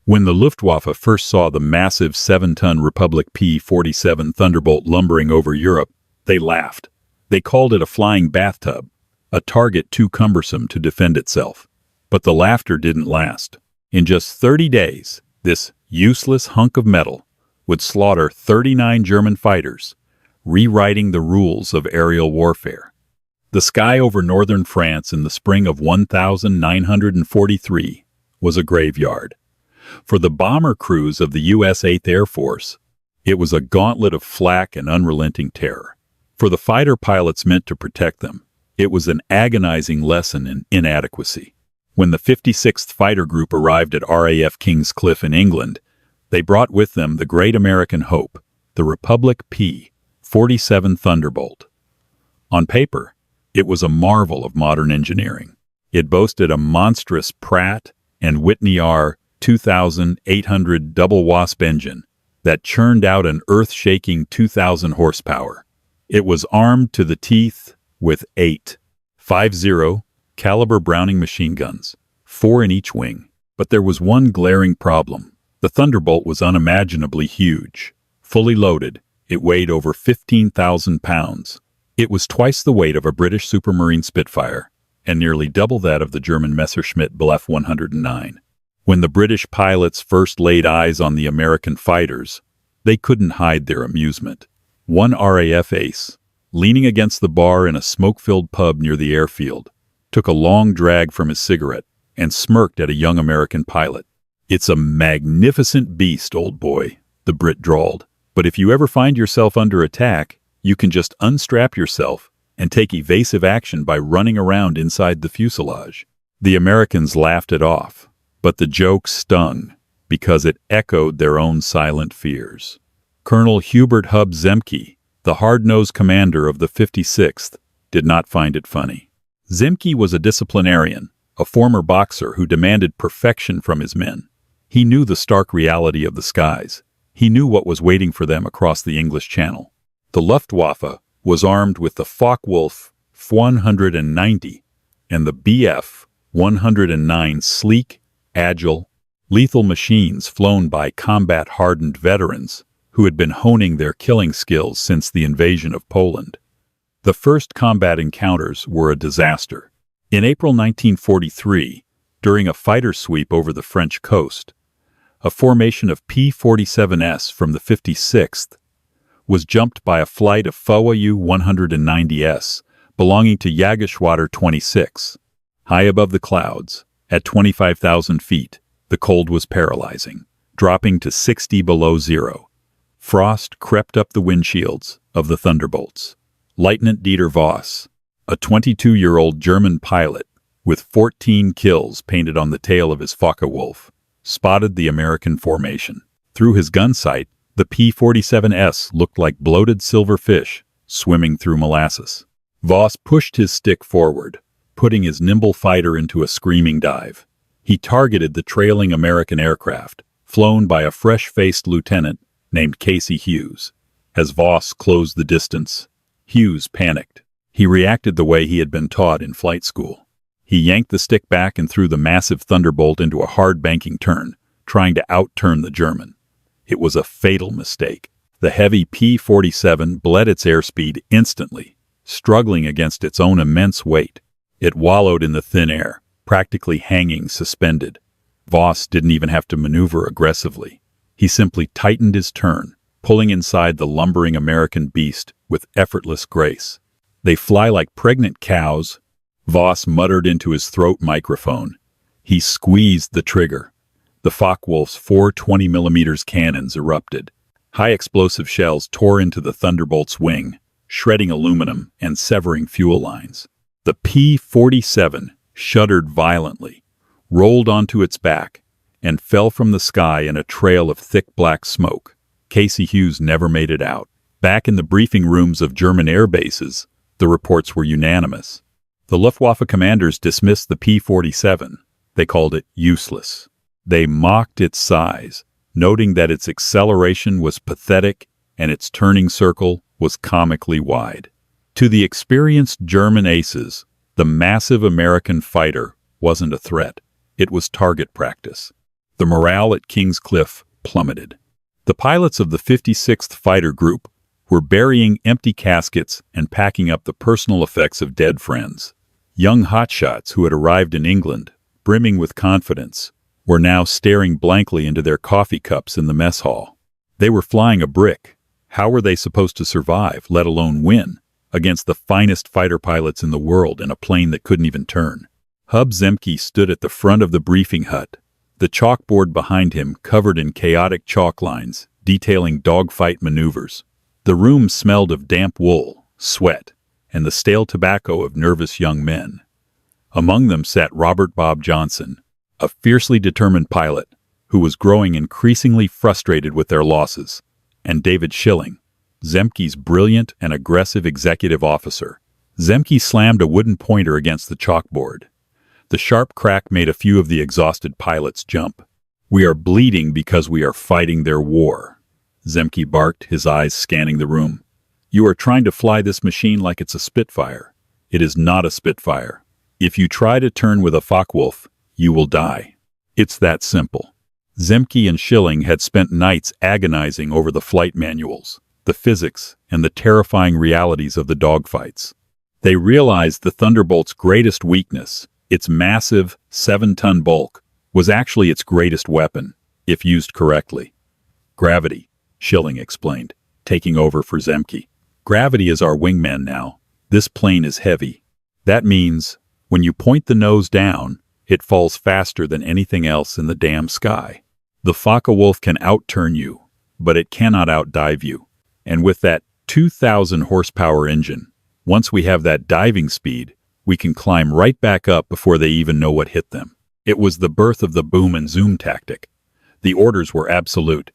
When the Luftwaffe first saw the massive 7-ton Republic P-47 Thunderbolt lumbering over Europe, they laughed. They called it a flying bathtub, a target too cumbersome to defend itself. But the laughter didn't last. In just 30 days, this useless hunk of metal would slaughter 39 German fighters, rewriting the rules of aerial warfare. The sky over northern France in the spring of 1943 was a graveyard. For the bomber crews of the U.S. 8th Air Force, it was a gauntlet of flak and unrelenting terror. For the fighter pilots meant to protect them, it was an agonizing lesson in inadequacy. When the 56th Fighter Group arrived at RAF King's Cliff in England, they brought with them the great American hope, the Republic P-47 Thunderbolt. On paper, it was a marvel of modern engineering. It boasted a monstrous Pratt and Whitney R-2800 double wasp engine that churned out an earth-shaking 2,000 horsepower. It was armed to the teeth with 8.50 caliber Browning machine guns, 4 in each wing. But there was one glaring problem. The Thunderbolt was unimaginably huge. Fully loaded, it weighed over 15,000 pounds. It was twice the weight of a British Supermarine Spitfire, and nearly double that of the German Messerschmitt Bf 109. When the British pilots first laid eyes on the American fighters, they couldn't hide their amusement. One RAF ace, leaning against the bar in a smoke-filled pub near the airfield, took a long drag from his cigarette and smirked at a young American pilot. "It's a magnificent beast, old boy," the Brit drawled. "But if you ever find yourself under attack, you can just unstrap yourself and take evasive action by running around inside the fuselage." The Americans laughed it off, but the joke stung because it echoed their own silent fears. Colonel Hubert Hub Zemke, the hard-nosed commander of the 56th, did not find it funny. Zemke was a disciplinarian, a former boxer who demanded perfection from his men. He knew the stark reality of the skies. He knew what was waiting for them across the English Channel. The Luftwaffe was armed with the Focke-Wulf 190 and the Bf 109 sleek, agile, lethal machines flown by combat-hardened veterans who had been honing their killing skills since the invasion of Poland. The first combat encounters were a disaster. In April 1943, during a fighter sweep over the French coast, a formation of P-47s from the 56th was jumped by a flight of FOA U-190s belonging to Jägerschwader 26. High above the clouds, at 25,000 feet, the cold was paralyzing, dropping to 60 below zero. Frost crept up the windshields of the Thunderbolts. Lieutenant Dieter Voss, a 22-year-old German pilot with 14 kills painted on the tail of his Focke-Wulf, spotted the American formation. Through his gun sight, the P-47s looked like bloated silver fish swimming through molasses. Voss pushed his stick forward, putting his nimble fighter into a screaming dive. He targeted the trailing American aircraft, flown by a fresh-faced lieutenant named Casey Hughes. As Voss closed the distance, Hughes panicked. He reacted the way he had been taught in flight school. He yanked the stick back and threw the massive Thunderbolt into a hard banking turn, trying to outturn the German. It was a fatal mistake. The heavy P-47 bled its airspeed instantly, struggling against its own immense weight. It wallowed in the thin air, practically hanging suspended. Voss didn't even have to maneuver aggressively. He simply tightened his turn, pulling inside the lumbering American beast with effortless grace. "They fly like pregnant cows," Voss muttered into his throat microphone. He squeezed the trigger. The Focke-Wulf's 4 20mm cannons erupted. High explosive shells tore into the Thunderbolt's wing, shredding aluminum and severing fuel lines. The P-47 shuddered violently, rolled onto its back, and fell from the sky in a trail of thick black smoke. Casey Hughes never made it out. Back in the briefing rooms of German air bases, the reports were unanimous. The Luftwaffe commanders dismissed the P-47. They called it useless. They mocked its size, noting that its acceleration was pathetic and its turning circle was comically wide. To the experienced German aces, the massive American fighter wasn't a threat. It was target practice. The morale at King's Cliff plummeted. The pilots of the 56th Fighter Group were burying empty caskets and packing up the personal effects of dead friends. Young hotshots who had arrived in England, brimming with confidence, were now staring blankly into their coffee cups in the mess hall. They were flying a brick. How were they supposed to survive, let alone win, against the finest fighter pilots in the world in a plane that couldn't even turn? Hub Zemke stood at the front of the briefing hut, the chalkboard behind him covered in chaotic chalk lines detailing dogfight maneuvers. The room smelled of damp wool, sweat, and the stale tobacco of nervous young men. Among them sat Robert Bob Johnson, a fiercely determined pilot who was growing increasingly frustrated with their losses, and David Schilling, Zemke's brilliant and aggressive executive officer. Zemke slammed a wooden pointer against the chalkboard. The sharp crack made a few of the exhausted pilots jump. "We are bleeding because we are fighting their war," Zemke barked, his eyes scanning the room. "You are trying to fly this machine like it's a Spitfire. It is not a Spitfire. If you try to turn with a Focke-Wulf, you will die. It's that simple." Zemke and Schilling had spent nights agonizing over the flight manuals, the physics, and the terrifying realities of the dogfights. They realized the Thunderbolt's greatest weakness, its massive 7-ton bulk, was actually its greatest weapon, if used correctly. "Gravity," Schilling explained, taking over for Zemke. "Gravity is our wingman now. This plane is heavy. That means, when you point the nose down, it falls faster than anything else in the damn sky. The Focke-Wulf can outturn you, but it cannot outdive you. And with that 2,000 horsepower engine, once we have that diving speed, we can climb right back up before they even know what hit them." It was the birth of the boom and zoom tactic. The orders were absolute.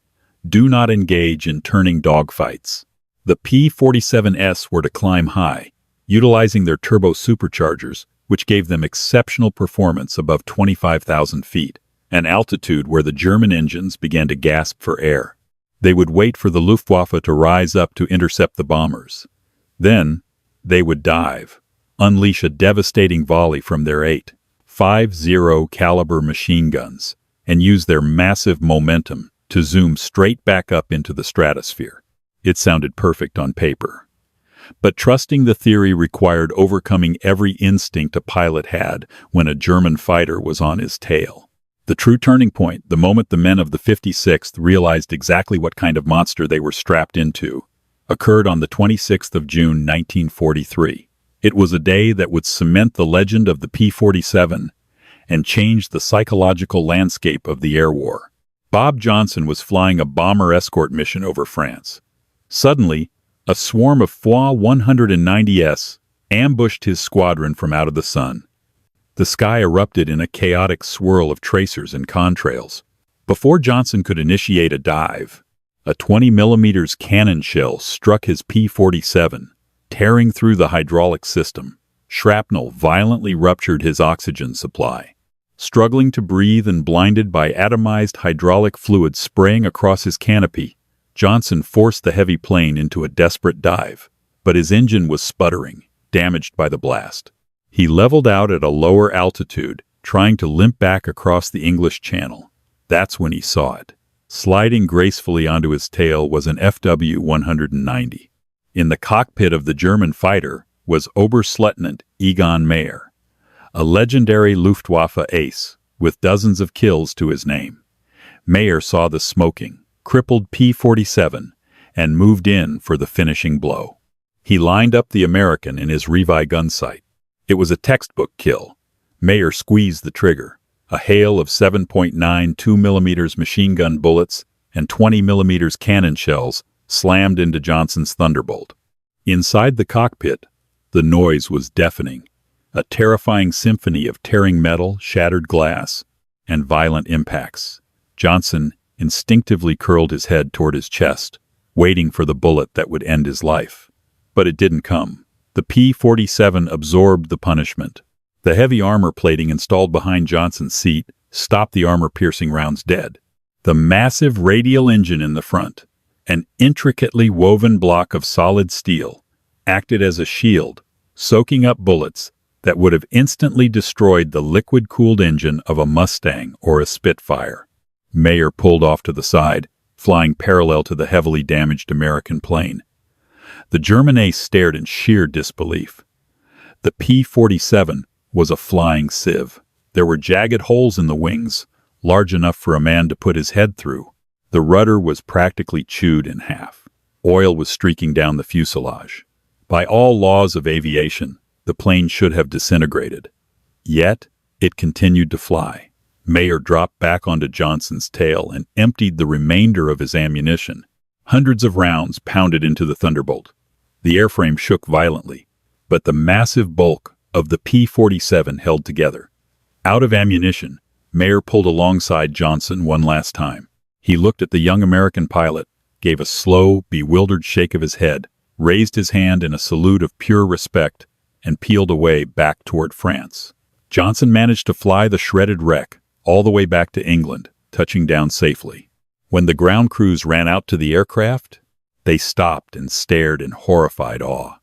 Do not engage in turning dogfights. The P-47s were to climb high, utilizing their turbo superchargers, which gave them exceptional performance above 25,000 feet, an altitude where the German engines began to gasp for air. They would wait for the Luftwaffe to rise up to intercept the bombers. Then, they would dive, unleash a devastating volley from their 8.50 caliber machine guns, and use their massive momentum to zoom straight back up into the stratosphere. It sounded perfect on paper. But trusting the theory required overcoming every instinct a pilot had when a German fighter was on his tail. The true turning point, the moment the men of the 56th realized exactly what kind of monster they were strapped into, occurred on the 26th of June, 1943. It was a day that would cement the legend of the P-47 and change the psychological landscape of the air war. Bob Johnson was flying a bomber escort mission over France. Suddenly, a swarm of FA-190s ambushed his squadron from out of the sun. The sky erupted in a chaotic swirl of tracers and contrails. Before Johnson could initiate a dive, a 20mm cannon shell struck his P-47, tearing through the hydraulic system. Shrapnel violently ruptured his oxygen supply. Struggling to breathe and blinded by atomized hydraulic fluid spraying across his canopy, Johnson forced the heavy plane into a desperate dive, but his engine was sputtering, damaged by the blast. He leveled out at a lower altitude, trying to limp back across the English Channel. That's when he saw it. Sliding gracefully onto his tail was an FW-190. In the cockpit of the German fighter was Oberstleutnant Egon Mayer, a legendary Luftwaffe ace with dozens of kills to his name. Mayer saw the smoking, crippled P-47 and moved in for the finishing blow. He lined up the American in his Revi gun sight. It was a textbook kill. Mayer squeezed the trigger. A hail of 7.9 2mm machine gun bullets and 20mm cannon shells slammed into Johnson's Thunderbolt. Inside the cockpit, the noise was deafening, a terrifying symphony of tearing metal, shattered glass, and violent impacts. Johnson instinctively curled his head toward his chest, waiting for the bullet that would end his life. But it didn't come. The P-47 absorbed the punishment. The heavy armor plating installed behind Johnson's seat stopped the armor-piercing rounds dead. The massive radial engine in the front, an intricately woven block of solid steel, acted as a shield, soaking up bullets that would have instantly destroyed the liquid-cooled engine of a Mustang or a Spitfire. Mayer pulled off to the side, flying parallel to the heavily damaged American plane. The German ace stared in sheer disbelief. The P-47 was a flying sieve. There were jagged holes in the wings, large enough for a man to put his head through. The rudder was practically chewed in half. Oil was streaking down the fuselage. By all laws of aviation, the plane should have disintegrated. Yet, it continued to fly. Mayer dropped back onto Johnson's tail and emptied the remainder of his ammunition. Hundreds of rounds pounded into the Thunderbolt. The airframe shook violently, but the massive bulk of the P-47 held together. Out of ammunition, Mayer pulled alongside Johnson one last time. He looked at the young American pilot, gave a slow, bewildered shake of his head, raised his hand in a salute of pure respect, and peeled away back toward France. Johnson managed to fly the shredded wreck all the way back to England, touching down safely. When the ground crews ran out to the aircraft, they stopped and stared in horrified awe.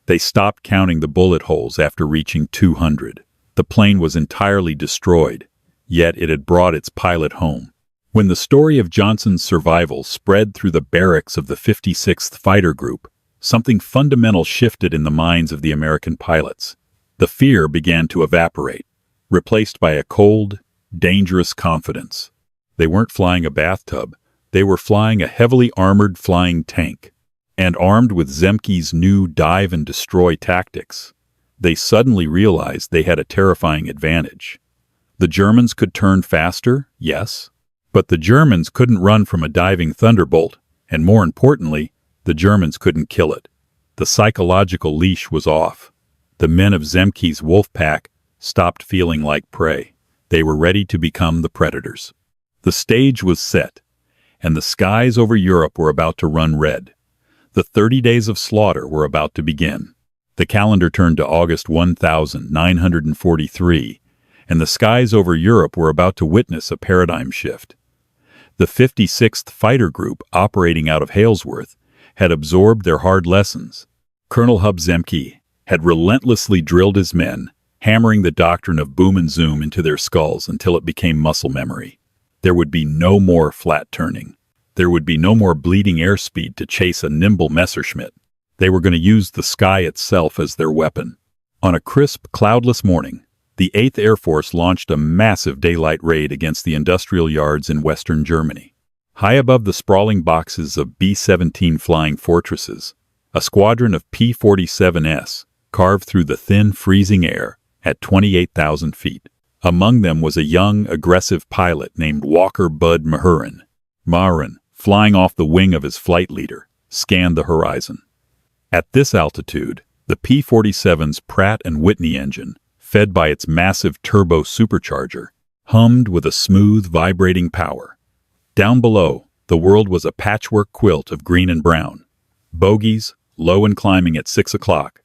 They stopped counting the bullet holes after reaching 200. The plane was entirely destroyed, yet it had brought its pilot home. When the story of Johnson's survival spread through the barracks of the 56th Fighter Group, something fundamental shifted in the minds of the American pilots. The fear began to evaporate, replaced by a cold, dangerous confidence. They weren't flying a bathtub, they were flying a heavily armored flying tank. And armed with Zemke's new dive and destroy tactics, they suddenly realized they had a terrifying advantage. The Germans could turn faster, yes, but the Germans couldn't run from a diving Thunderbolt, and more importantly, the Germans couldn't kill it. The psychological leash was off. The men of Zemke's wolf pack stopped feeling like prey. They were ready to become the predators. The stage was set, and the skies over Europe were about to run red. The 30 days of slaughter were about to begin. The calendar turned to August 1943, and the skies over Europe were about to witness a paradigm shift. The 56th Fighter Group, operating out of Halesworth, had absorbed their hard lessons. Colonel Hub Zemke had relentlessly drilled his men, hammering the doctrine of boom and zoom into their skulls until it became muscle memory. There would be no more flat turning. There would be no more bleeding airspeed to chase a nimble Messerschmitt. They were going to use the sky itself as their weapon. On a crisp, cloudless morning, the 8th Air Force launched a massive daylight raid against the industrial yards in western Germany. High above the sprawling boxes of B-17 flying fortresses, a squadron of P-47s carved through the thin, freezing air at 28,000 feet. Among them was a young, aggressive pilot named Walker Bud Mahurin. Mahurin, flying off the wing of his flight leader, scanned the horizon. At this altitude, the P-47's Pratt & Whitney engine, fed by its massive turbo supercharger, hummed with a smooth, vibrating power. Down below, the world was a patchwork quilt of green and brown. Bogies, low and climbing at 6 o'clock.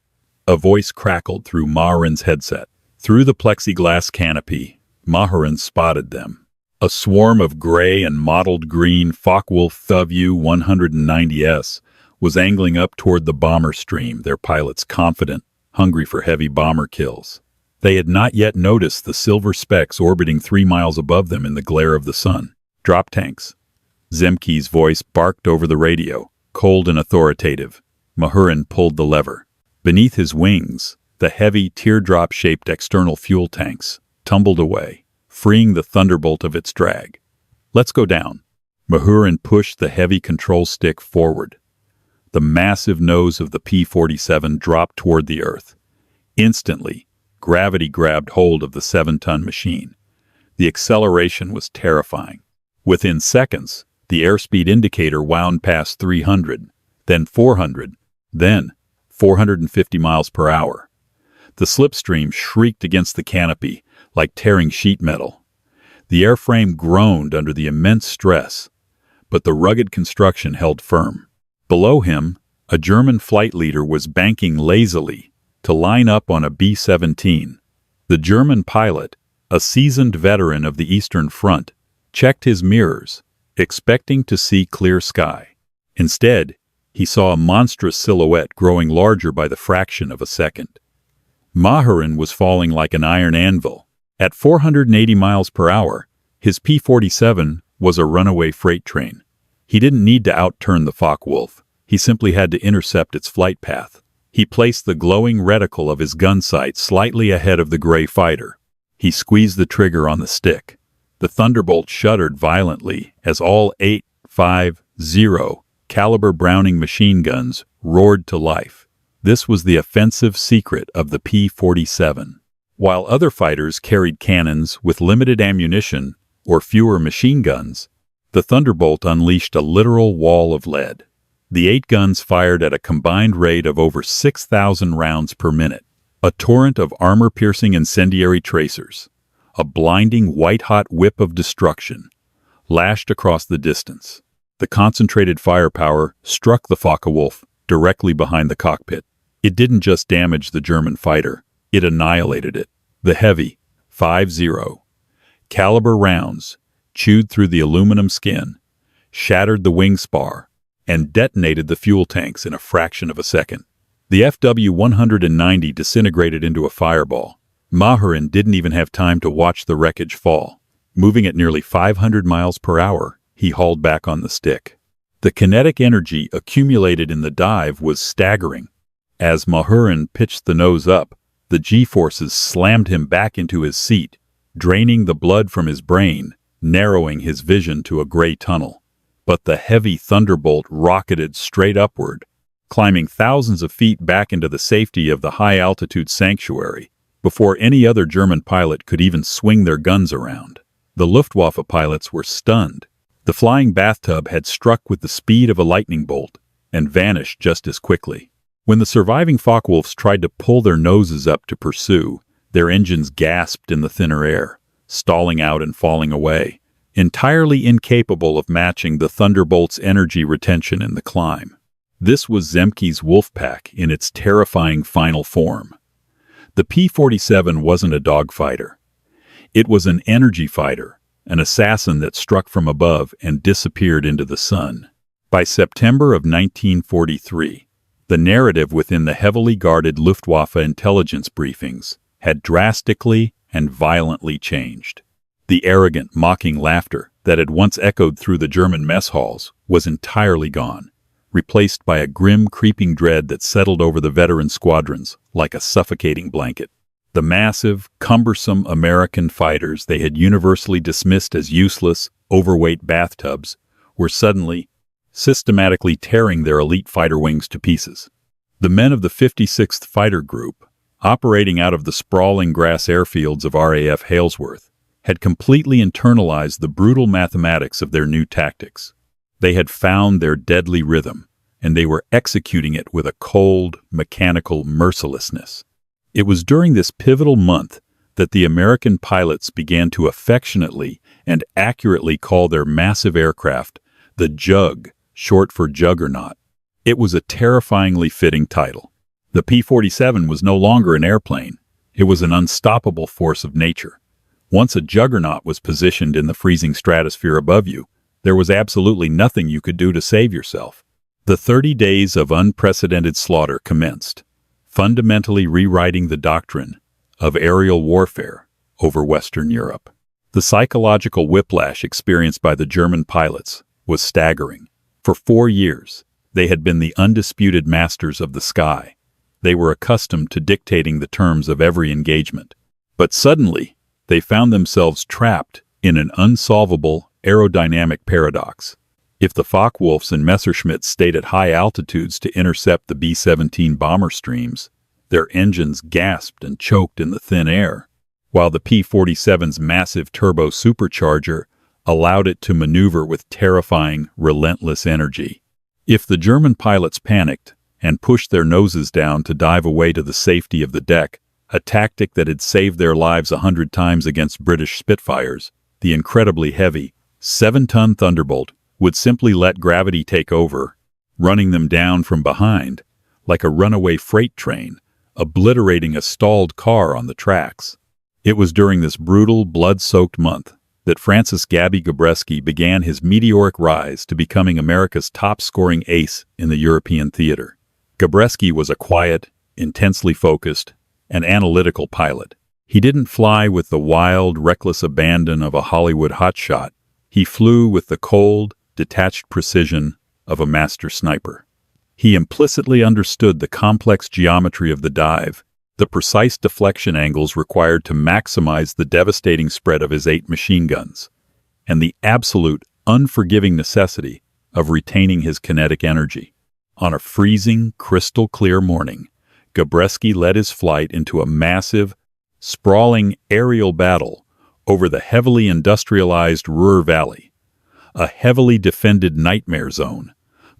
A voice crackled through Mahurin's headset. Through the plexiglass canopy, Mahurin spotted them. A swarm of gray and mottled green Focke-Wulf Thuv 190s was angling up toward the bomber stream, their pilots confident, hungry for heavy bomber kills. They had not yet noticed the silver specks orbiting 3 miles above them in the glare of the sun. Drop tanks. Zemke's voice barked over the radio, cold and authoritative. Mahurin pulled the lever. Beneath his wings, the heavy, teardrop-shaped external fuel tanks tumbled away, freeing the Thunderbolt of its drag. "Let's go down." Mahurin pushed the heavy control stick forward. The massive nose of the P-47 dropped toward the earth. Instantly, gravity grabbed hold of the 7-ton machine. The acceleration was terrifying. Within seconds, the airspeed indicator wound past 300, then 400, then 450 miles per hour. The slipstream shrieked against the canopy like tearing sheet metal. The airframe groaned under the immense stress, but the rugged construction held firm. Below him, a German flight leader was banking lazily to line up on a B-17. The German pilot, a seasoned veteran of the Eastern Front, checked his mirrors, expecting to see clear sky. Instead, he saw a monstrous silhouette growing larger by the fraction of a second. Mahurin was falling like an iron anvil. At 480 miles per hour, his P-47 was a runaway freight train. He didn't need to outturn the Focke-Wulf. He simply had to intercept its flight path. He placed the glowing reticle of his gun sight slightly ahead of the gray fighter. He squeezed the trigger on the stick. The Thunderbolt shuddered violently as all 8.50 caliber Browning machine guns roared to life. This was the offensive secret of the P-47. While other fighters carried cannons with limited ammunition or fewer machine guns, the Thunderbolt unleashed a literal wall of lead. The 8 guns fired at a combined rate of over 6,000 rounds per minute, a torrent of armor-piercing incendiary tracers, a blinding white-hot whip of destruction, lashed across the distance. The concentrated firepower struck the Focke-Wulf directly behind the cockpit. It didn't just damage the German fighter, it annihilated it. The heavy, .50 caliber rounds chewed through the aluminum skin, shattered the wing spar, and detonated the fuel tanks in a fraction of a second. The FW-190 disintegrated into a fireball. Mahurin didn't even have time to watch the wreckage fall. Moving at nearly 500 miles per hour, he hauled back on the stick. The kinetic energy accumulated in the dive was staggering. As Mahurin pitched the nose up, the G-forces slammed him back into his seat, draining the blood from his brain, narrowing his vision to a gray tunnel. But the heavy Thunderbolt rocketed straight upward, climbing thousands of feet back into the safety of the high-altitude sanctuary before any other German pilot could even swing their guns around. The Luftwaffe pilots were stunned. The flying bathtub had struck with the speed of a lightning bolt and vanished just as quickly. When the surviving Focke-Wulfs tried to pull their noses up to pursue, their engines gasped in the thinner air, stalling out and falling away, entirely incapable of matching the Thunderbolt's energy retention in the climb. This was Zemke's Wolfpack in its terrifying final form. The P-47 wasn't a dogfighter. It was an energy fighter, an assassin that struck from above and disappeared into the sun. By September of 1943, the narrative within the heavily guarded Luftwaffe intelligence briefings had drastically and violently changed. The arrogant, mocking laughter that had once echoed through the German mess halls was entirely gone, replaced by a grim, creeping dread that settled over the veteran squadrons like a suffocating blanket. The massive, cumbersome American fighters they had universally dismissed as useless, overweight bathtubs were suddenly, systematically tearing their elite fighter wings to pieces. The men of the 56th Fighter Group, operating out of the sprawling grass airfields of RAF Halesworth, had completely internalized the brutal mathematics of their new tactics. They had found their deadly rhythm, and they were executing it with a cold, mechanical mercilessness. It was during this pivotal month that the American pilots began to affectionately and accurately call their massive aircraft the Jug, short for Juggernaut. It was a terrifyingly fitting title. The P-47 was no longer an airplane. It was an unstoppable force of nature. Once a Juggernaut was positioned in the freezing stratosphere above you, there was absolutely nothing you could do to save yourself. The 30 days of unprecedented slaughter commenced, fundamentally rewriting the doctrine of aerial warfare over Western Europe. The psychological whiplash experienced by the German pilots was staggering. For 4 years, they had been the undisputed masters of the sky. They were accustomed to dictating the terms of every engagement. But suddenly, they found themselves trapped in an unsolvable aerodynamic paradox. If the Focke-Wulfs and Messerschmitts stayed at high altitudes to intercept the B-17 bomber streams, their engines gasped and choked in the thin air, while the P-47's massive turbo supercharger allowed it to maneuver with terrifying, relentless energy. If the German pilots panicked and pushed their noses down to dive away to the safety of the deck, a tactic that had saved their lives 100 times against British Spitfires, the incredibly heavy 7-ton Thunderbolt would simply let gravity take over, running them down from behind like a runaway freight train, obliterating a stalled car on the tracks. It was during this brutal, blood-soaked month that Francis Gabby Gabreski began his meteoric rise to becoming America's top-scoring ace in the European theater. Gabreski was a quiet, intensely focused, and analytical pilot. He didn't fly with the wild, reckless abandon of a Hollywood hotshot. He flew with the cold, detached precision of a master sniper. He implicitly understood the complex geometry of the dive, the precise deflection angles required to maximize the devastating spread of his 8 machine guns, and the absolute, unforgiving necessity of retaining his kinetic energy. On a freezing, crystal-clear morning, Gabreski led his flight into a massive, sprawling aerial battle over the heavily industrialized Ruhr Valley, a heavily defended nightmare zone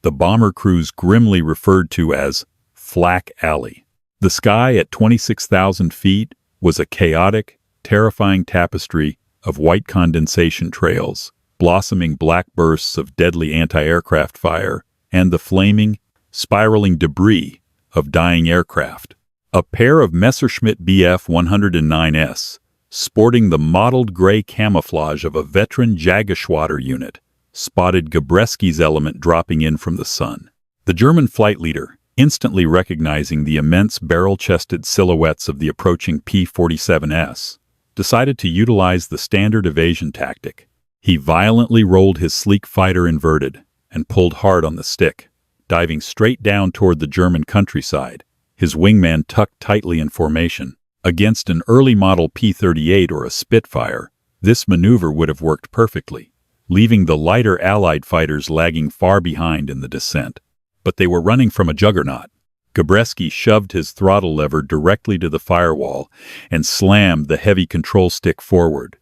the bomber crews grimly referred to as Flak Alley. The sky at 26,000 feet was a chaotic, terrifying tapestry of white condensation trails, blossoming black bursts of deadly anti-aircraft fire, and the flaming, spiraling debris of dying aircraft. A pair of Messerschmitt Bf 109s, sporting the mottled gray camouflage of a veteran Jagdgeschwader unit, spotted Gabreski's element dropping in from the sun. The German flight leader, instantly recognizing the immense barrel-chested silhouettes of the approaching P-47s, decided to utilize the standard evasion tactic. He violently rolled his sleek fighter inverted and pulled hard on the stick, diving straight down toward the German countryside, his wingman tucked tightly in formation. Against an early model P-38 or a Spitfire, this maneuver would have worked perfectly, leaving the lighter Allied fighters lagging far behind in the descent. But they were running from a juggernaut. Gabreski shoved his throttle lever directly to the firewall and slammed the heavy control stick forward.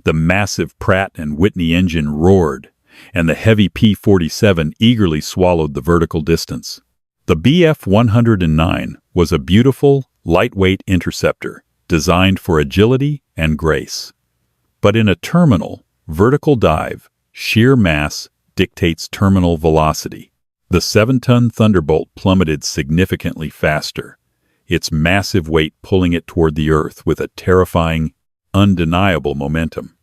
The massive Pratt & Whitney engine roared, and the heavy P-47 eagerly swallowed the vertical distance. The Bf 109 was a beautiful, lightweight interceptor designed for agility and grace. But in a terminal, vertical dive, sheer mass dictates terminal velocity. The 7-ton Thunderbolt plummeted significantly faster, its massive weight pulling it toward the Earth with a terrifying, undeniable momentum.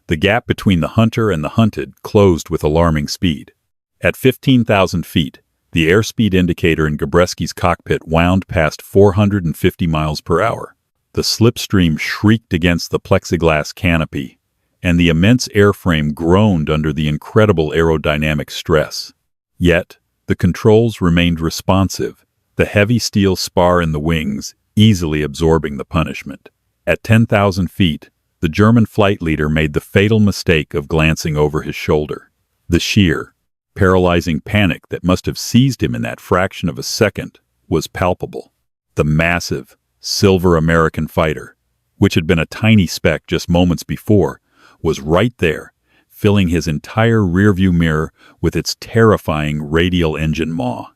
The gap between the hunter and the hunted closed with alarming speed. At 15,000 feet, the airspeed indicator in Gabreski's cockpit wound past 450 miles per hour. The slipstream shrieked against the plexiglass canopy, and the immense airframe groaned under the incredible aerodynamic stress. Yet, the controls remained responsive, the heavy steel spar in the wings easily absorbing the punishment. At 10,000 feet, the German flight leader made the fatal mistake of glancing over his shoulder. The sheer, paralyzing panic that must have seized him in that fraction of a second was palpable. The massive, silver American fighter, which had been a tiny speck just moments before, was right there, filling his entire rearview mirror with its terrifying radial engine maw.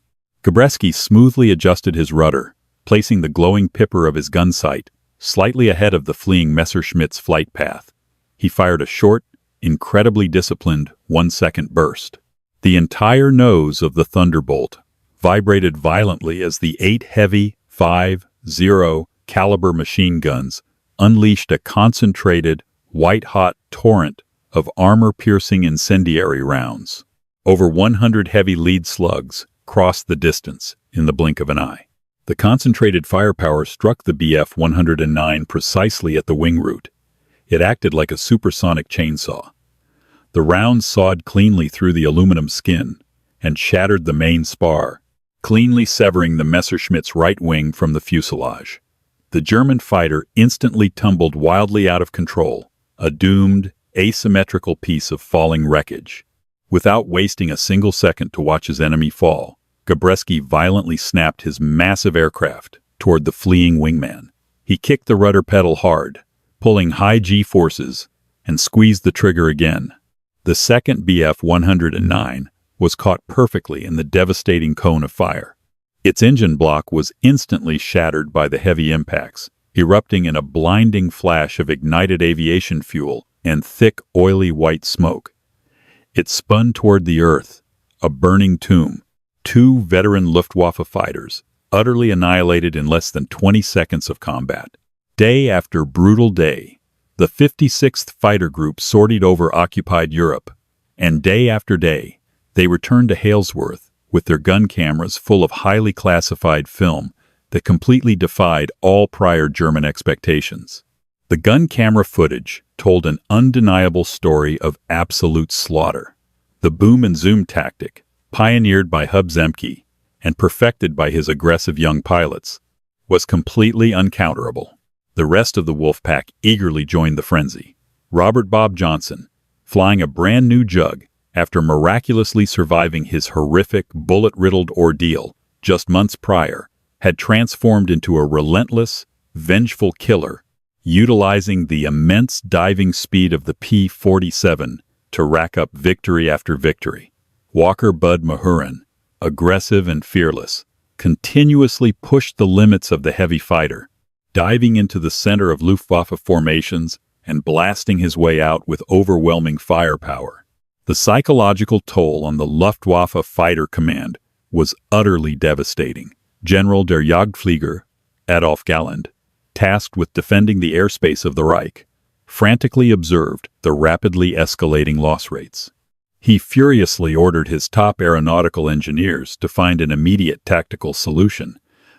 Gabreski smoothly adjusted his rudder, placing the glowing pipper of his gun sight slightly ahead of the fleeing Messerschmitt's flight path. He fired a short, incredibly disciplined 1-second burst. The entire nose of the Thunderbolt vibrated violently as the 8 heavy 5.0 caliber machine guns unleashed a concentrated, white-hot torrent of armor-piercing incendiary rounds. Over 100 heavy lead slugs crossed the distance in the blink of an eye. The concentrated firepower struck the Bf 109 precisely at the wing root. It acted like a supersonic chainsaw. The rounds sawed cleanly through the aluminum skin and shattered the main spar, cleanly severing the Messerschmitt's right wing from the fuselage. The German fighter instantly tumbled wildly out of control, a doomed, asymmetrical piece of falling wreckage. Without wasting a single second to watch his enemy fall, Gabreski violently snapped his massive aircraft toward the fleeing wingman. He kicked the rudder pedal hard, pulling high G-forces, and squeezed the trigger again. The second Bf 109 was caught perfectly in the devastating cone of fire. Its engine block was instantly shattered by the heavy impacts, erupting in a blinding flash of ignited aviation fuel and thick, oily white smoke. It spun toward the Earth, a burning tomb. 2 veteran Luftwaffe fighters, utterly annihilated in less than 20 seconds of combat. Day after brutal day, the 56th Fighter Group sortied over occupied Europe, and day after day, they returned to Halesworth with their gun cameras full of highly classified film that completely defied all prior German expectations. The gun camera footage told an undeniable story of absolute slaughter. The boom and zoom tactic, pioneered by Hub Zemke and perfected by his aggressive young pilots, was completely uncounterable. The rest of the wolf pack eagerly joined the frenzy. Robert Bob Johnson, flying a brand new Jug after miraculously surviving his horrific, bullet-riddled ordeal just months prior, had transformed into a relentless, vengeful killer, utilizing the immense diving speed of the P-47 to rack up victory after victory. Walker Bud Mahurin, aggressive and fearless, continuously pushed the limits of the heavy fighter, diving into the center of Luftwaffe formations and blasting his way out with overwhelming firepower. The psychological toll on the Luftwaffe Fighter Command was utterly devastating. General der Jagdflieger, Adolf Galland, tasked with defending the airspace of the Reich, frantically observed the rapidly escalating loss rates. He furiously ordered his top aeronautical engineers to find an immediate tactical solution,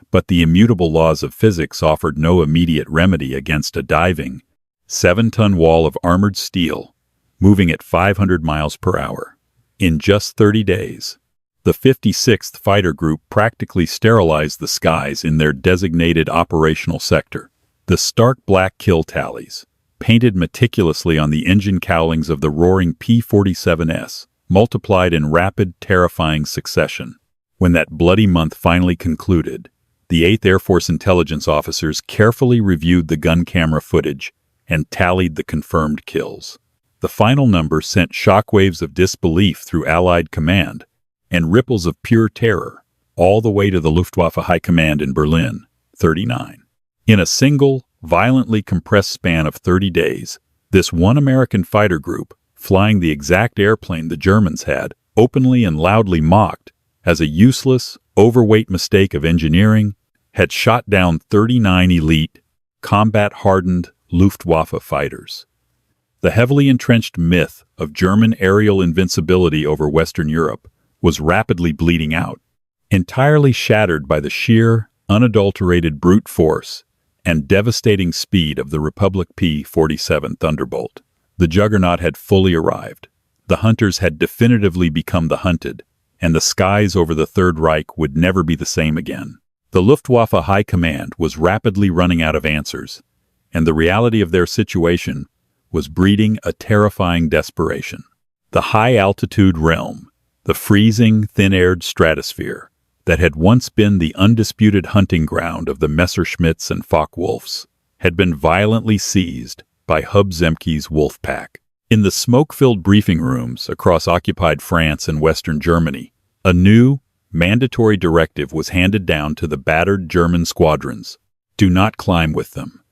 but the immutable laws of physics offered no immediate remedy against a diving, 7-ton wall of armored steel, moving at 500 miles per hour. In just 30 days, the 56th Fighter Group practically sterilized the skies in their designated operational sector. The stark black kill tallies, painted meticulously on the engine cowlings of the roaring P-47S, multiplied in rapid, terrifying succession. When that bloody month finally concluded, the 8th Air Force intelligence officers carefully reviewed the gun camera footage and tallied the confirmed kills. The final number sent shockwaves of disbelief through Allied command and ripples of pure terror all the way to the Luftwaffe High Command in Berlin, 39. In a single, violently compressed span of 30 days, this one American fighter group, flying the exact airplane the Germans had, openly and loudly mocked as a useless, overweight mistake of engineering, had shot down 39 elite, combat-hardened Luftwaffe fighters. The heavily entrenched myth of German aerial invincibility over Western Europe was rapidly bleeding out, entirely shattered by the sheer, unadulterated brute force and devastating speed of the Republic P-47 Thunderbolt. The juggernaut had fully arrived. The hunters had definitively become the hunted, and the skies over the Third Reich would never be the same again. The Luftwaffe High Command was rapidly running out of answers, and the reality of their situation was breeding a terrifying desperation. The high-altitude realm, the freezing, thin-aired stratosphere that had once been the undisputed hunting ground of the Messerschmitts and Focke-Wulfs, had been violently seized by Hub Zemke's wolf pack. In the smoke-filled briefing rooms across occupied France and Western Germany, a new, mandatory directive was handed down to the battered German squadrons. Do not climb with them.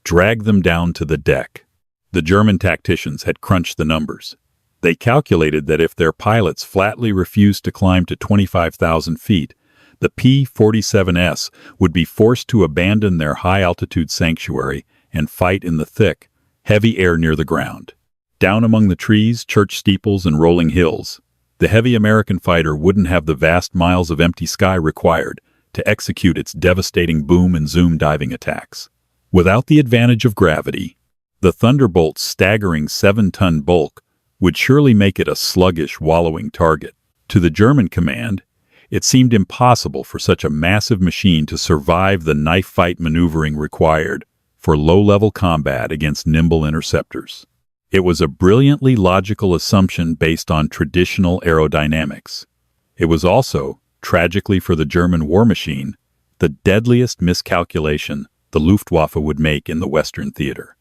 Drag them down to the deck. The German tacticians had crunched the numbers. They calculated that if their pilots flatly refused to climb to 25,000 feet, the P-47S would be forced to abandon their high-altitude sanctuary and fight in the thick, heavy air near the ground. Down among the trees, church steeples, and rolling hills, the heavy American fighter wouldn't have the vast miles of empty sky required to execute its devastating boom and zoom diving attacks. Without the advantage of gravity, the Thunderbolt's staggering 7-ton bulk would surely make it a sluggish, wallowing target. To the German command, it seemed impossible for such a massive machine to survive the knife fight maneuvering required for low-level combat against nimble interceptors. It was a brilliantly logical assumption based on traditional aerodynamics. It was also, tragically for the German war machine, the deadliest miscalculation the Luftwaffe would make in the Western theater.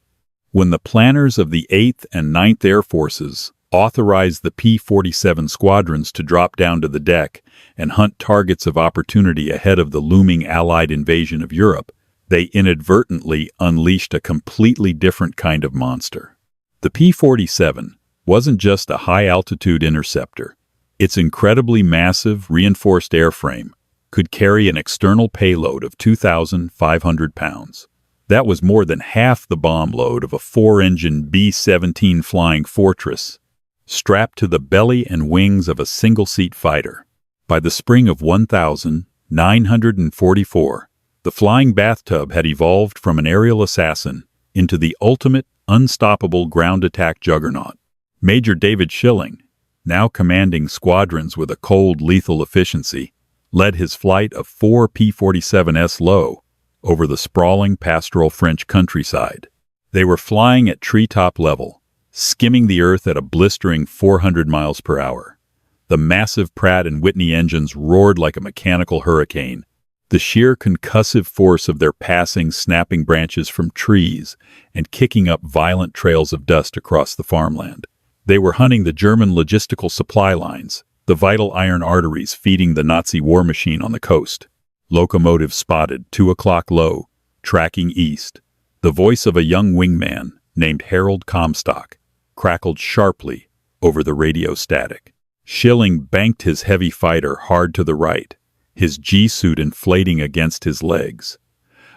When the planners of the 8th and 9th Air Forces authorized the P-47 squadrons to drop down to the deck and hunt targets of opportunity ahead of the looming Allied invasion of Europe, they inadvertently unleashed a completely different kind of monster. The P-47 wasn't just a high-altitude interceptor. Its incredibly massive, reinforced airframe could carry an external payload of 2,500 pounds. That was more than half the bomb load of a 4-engine B-17 Flying Fortress, strapped to the belly and wings of a single-seat fighter. By the spring of 1944, the flying bathtub had evolved from an aerial assassin into the ultimate, unstoppable ground attack juggernaut. Major David Schilling, now commanding squadrons with a cold, lethal efficiency, led his flight of 4 P-47s low over the sprawling pastoral French countryside. They were flying at treetop level, skimming the earth at a blistering 400 miles per hour. The massive Pratt & Whitney engines roared like a mechanical hurricane, the sheer concussive force of their passing snapping branches from trees and kicking up violent trails of dust across the farmland. They were hunting the German logistical supply lines, the vital iron arteries feeding the Nazi war machine on the coast. Locomotive spotted, 2 o'clock low, tracking east. The voice of a young wingman named Harold Comstock crackled sharply over the radio static. Schilling banked his heavy fighter hard to the right, his G-suit inflating against his legs.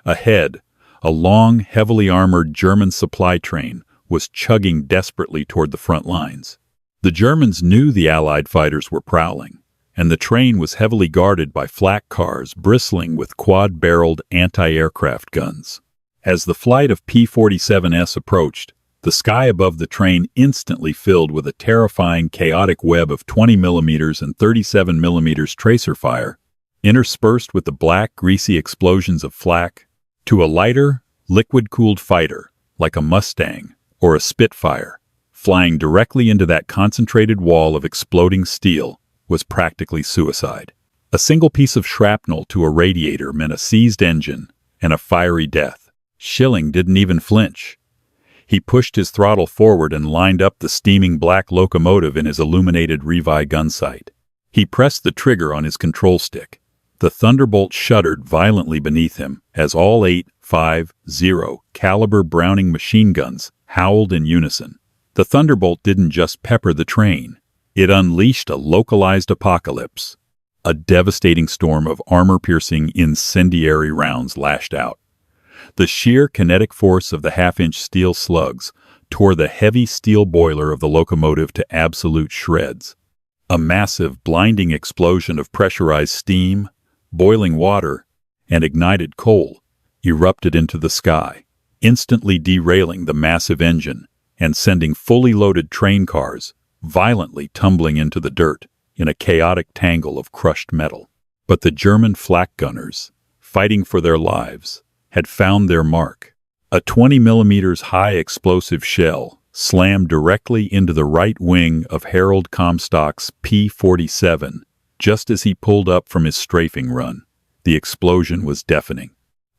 Ahead, a long, heavily armored German supply train was chugging desperately toward the front lines. The Germans knew the Allied fighters were prowling, and the train was heavily guarded by flak cars bristling with quad-barreled anti-aircraft guns. As the flight of P-47s approached, the sky above the train instantly filled with a terrifying, chaotic web of 20 mm and 37 mm tracer fire, interspersed with the black, greasy explosions of flak, to a lighter, liquid-cooled fighter, like a Mustang or a Spitfire, flying directly into that concentrated wall of exploding steel was practically suicide. A single piece of shrapnel to a radiator meant a seized engine and a fiery death. Schilling didn't even flinch. He pushed his throttle forward and lined up the steaming black locomotive in his illuminated Revi gun sight. He pressed the trigger on his control stick. The Thunderbolt shuddered violently beneath him as all 8.50 caliber Browning machine guns howled in unison. The Thunderbolt didn't just pepper the train. It unleashed a localized apocalypse. A devastating storm of armor-piercing incendiary rounds lashed out. The sheer kinetic force of the half-inch steel slugs tore the heavy steel boiler of the locomotive to absolute shreds. A massive, blinding explosion of pressurized steam, boiling water, and ignited coal erupted into the sky, instantly derailing the massive engine and sending fully loaded train cars violently tumbling into the dirt in a chaotic tangle of crushed metal. But the German flak gunners, fighting for their lives, had found their mark. A 20 mm high explosive shell slammed directly into the right wing of Harold Comstock's P-47 just as he pulled up from his strafing run. The explosion was deafening.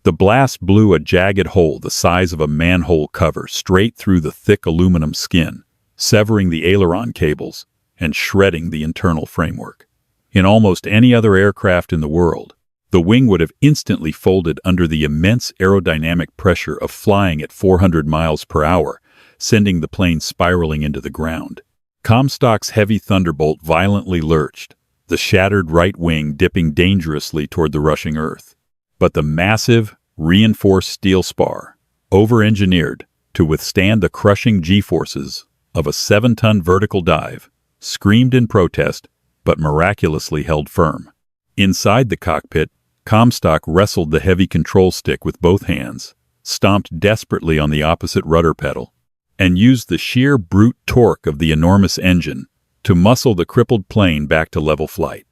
The blast blew a jagged hole the size of a manhole cover straight through the thick aluminum skin, severing the aileron cables and shredding the internal framework. In almost any other aircraft in the world, the wing would have instantly folded under the immense aerodynamic pressure of flying at 400 miles per hour, sending the plane spiraling into the ground. Comstock's heavy Thunderbolt violently lurched, the shattered right wing dipping dangerously toward the rushing earth. But the massive, reinforced steel spar, over-engineered to withstand the crushing G-forces of a 7-ton vertical dive, screamed in protest, but miraculously held firm. Inside the cockpit, Comstock wrestled the heavy control stick with both hands, stomped desperately on the opposite rudder pedal, and used the sheer brute torque of the enormous engine to muscle the crippled plane back to level flight.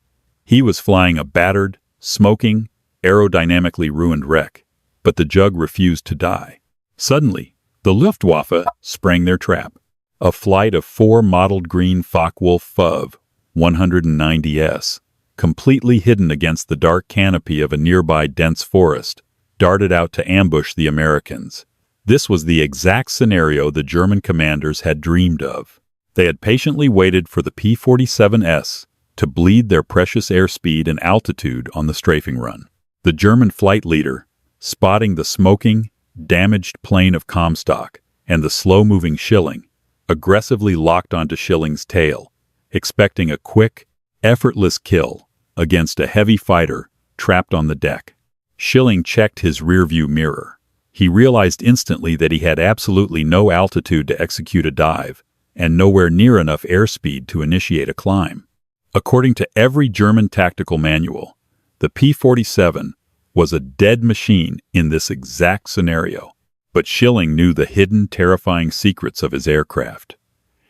He was flying a battered, smoking, aerodynamically ruined wreck, but the Jug refused to die. Suddenly, the Luftwaffe sprang their trap. A flight of 4 mottled green Focke-Wulf FUV 190s, completely hidden against the dark canopy of a nearby dense forest, darted out to ambush the Americans. This was the exact scenario the German commanders had dreamed of. They had patiently waited for the P-47s to bleed their precious airspeed and altitude on the strafing run. The German flight leader, spotting the smoking, damaged plane of Comstock and the slow-moving Schilling, aggressively locked onto Schilling's tail, expecting a quick, effortless kill against a heavy fighter trapped on the deck. Schilling checked his rearview mirror. He realized instantly that he had absolutely no altitude to execute a dive and nowhere near enough airspeed to initiate a climb. According to every German tactical manual, the P-47 was a dead machine in this exact scenario. But Schilling knew the hidden, terrifying secrets of his aircraft.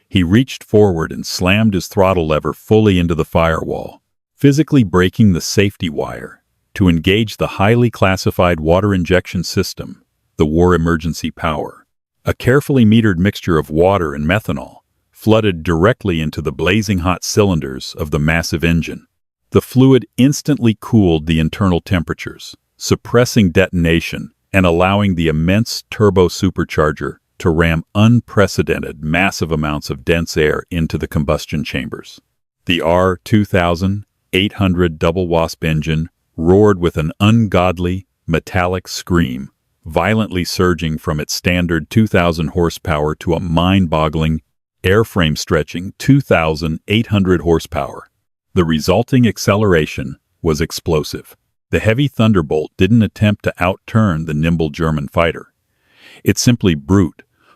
He reached forward and slammed his throttle lever fully into the firewall, physically breaking the safety wire to engage the highly classified water injection system, the war emergency power. A carefully metered mixture of water and methanol flooded directly into the blazing hot cylinders of the massive engine. The fluid instantly cooled the internal temperatures, suppressing detonation and allowing the immense turbo supercharger to ram unprecedented massive amounts of dense air into the combustion chambers. The R-2800 double wasp engine roared with an ungodly, metallic scream, violently surging from its standard 2,000 horsepower to a mind-boggling, airframe-stretching 2,800 horsepower. The resulting acceleration was explosive. The heavy Thunderbolt didn't attempt to outturn the nimble German fighter. It simply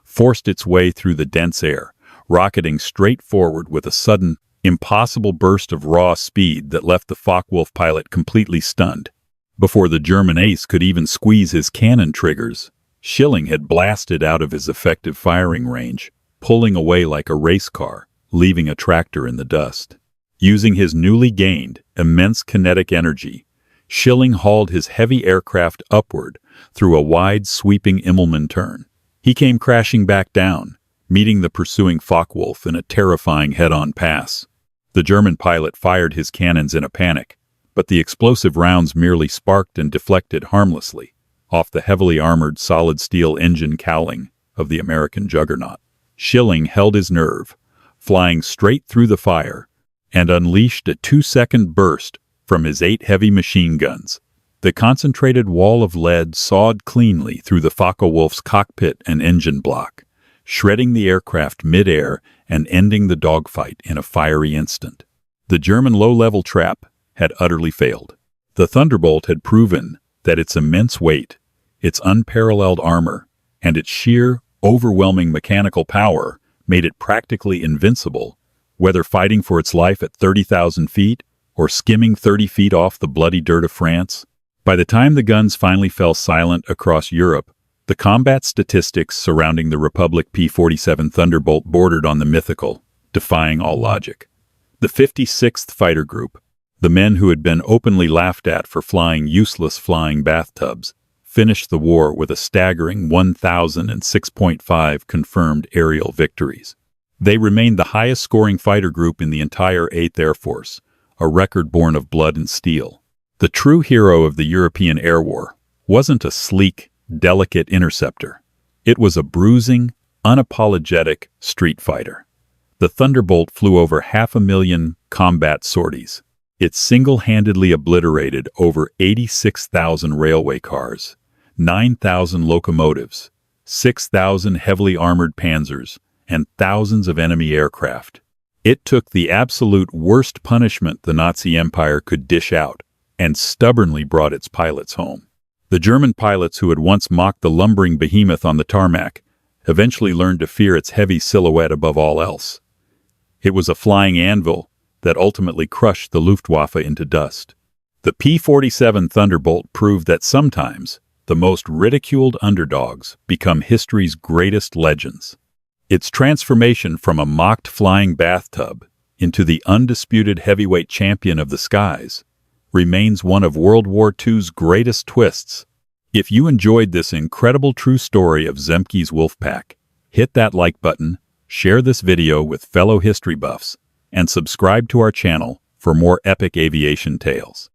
forced its way through the dense air, rocketing straight forward with a sudden, impossible burst of raw speed that left the Focke-Wulf pilot completely stunned. Before the German ace could even squeeze his cannon triggers, Schilling had blasted out of his effective firing range, pulling away like a race car, leaving a tractor in the dust. Using his newly gained, immense kinetic energy, Schilling hauled his heavy aircraft upward through a wide, sweeping Immelmann turn. He came crashing back down, meeting the pursuing Focke-Wulf in a terrifying head-on pass. The German pilot fired his cannons in a panic, but the explosive rounds merely sparked and deflected harmlessly off the heavily armored solid steel engine cowling of the American juggernaut. Schilling held his nerve, flying straight through the fire, and unleashed a 2-second burst from his 8 heavy machine guns. The concentrated wall of lead sawed cleanly through the Focke-Wulf's cockpit and engine block, shredding the aircraft mid-air and ending the dogfight in a fiery instant. The German low-level trap had utterly failed. The Thunderbolt had proven that its immense weight, its unparalleled armor, and its sheer, overwhelming mechanical power made it practically invincible, whether fighting for its life at 30,000 feet or skimming 30 feet off the bloody dirt of France. By the time the guns finally fell silent across Europe, the combat statistics surrounding the Republic P-47 Thunderbolt bordered on the mythical, defying all logic. The 56th Fighter Group, the men who had been openly laughed at for flying useless flying bathtubs, finished the war with a staggering 1,006.5 confirmed aerial victories. They remained the highest-scoring fighter group in the entire 8th Air Force, a record born of blood and steel. The true hero of the European air war wasn't a sleek, delicate interceptor. It was a bruising, unapologetic street fighter. The Thunderbolt flew over 500,000 combat sorties. It single-handedly obliterated over 86,000 railway cars, 9,000 locomotives, 6,000 heavily armored panzers, and thousands of enemy aircraft. It took the absolute worst punishment the Nazi Empire could dish out and stubbornly brought its pilots home. The German pilots who had once mocked the lumbering behemoth on the tarmac eventually learned to fear its heavy silhouette above all else. It was a flying anvil that ultimately crushed the Luftwaffe into dust. The P-47 Thunderbolt proved that sometimes the most ridiculed underdogs become history's greatest legends. Its transformation from a mocked flying bathtub into the undisputed heavyweight champion of the skies remains one of World War II's greatest twists. If you enjoyed this incredible true story of Zemke's Wolfpack, hit that like button, share this video with fellow history buffs, and subscribe to our channel for more epic aviation tales.